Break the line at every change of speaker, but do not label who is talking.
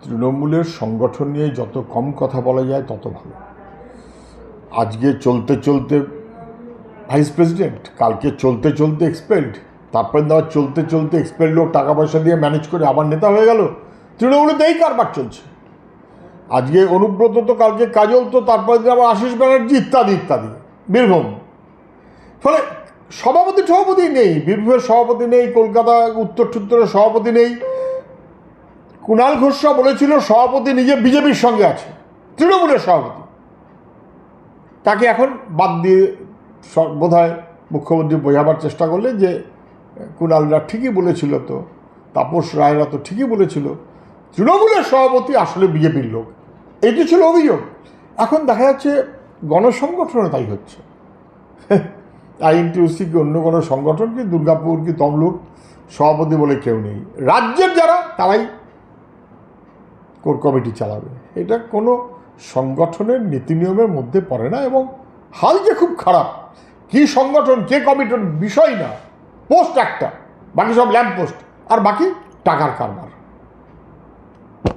তৃণমূলের সংগঠন নিয়ে যত কম কথা বলা যায় তত ভালো। আজকে চলতে চলতে ভাইস প্রেসিডেন্ট, কালকে চলতে চলতে এক্সপেলড, তারপরে দেওয়া চলতে চলতে এক্সপেলড লোক টাকা পয়সা দিয়ে ম্যানেজ করে আবার নেতা হয়ে গেল। তৃণমূলেতে এই কারবার চলছে। আজকে অনুব্রত, তো কালকে কাজল, তো তারপরে আবার আশিস ব্যানার্জি, ইত্যাদি ইত্যাদি, বীরভূম। ফলে সভাপতি নেই, বীরভূমের সভাপতি নেই, কলকাতা উত্তরের সভাপতি নেই। কুণাল ঘোষরা বলেছিল সভাপতি নিজে বিজেপির সঙ্গে আছে, তৃণমূলের সভাপতি। তাকে এখন বাদ দিয়ে বোধহয় মুখ্যমন্ত্রী বোঝাবার চেষ্টা করলেন যে কুণালরা ঠিকই বলেছিল, তো তাপস রায়রা তো ঠিকই বলেছিল, তৃণমূলের সভাপতি আসলে বিজেপির লোক। এটি ছিল অভিযোগ। এখন দেখা যাচ্ছে গণসংগঠনে তাই হচ্ছে। আইএনটিইউসি কি অন্য কোনো সংগঠন কি, দুর্গাপুর কি তমলুক, সভাপতি বলে কেউ নেই। রাজ্যের যারা তারাই কোর কমিটি চালাবে। এটা কোনো সংগঠনের নীতি নিয়মের মধ্যে পড়ে না। এবং হাল যে খুব খারাপ, কি সংগঠন কে কমিটির বিষয় না, পোস্ট একটা, বাকি সব ল্যাম্প পোস্ট, আর বাকি টাকার কারবার।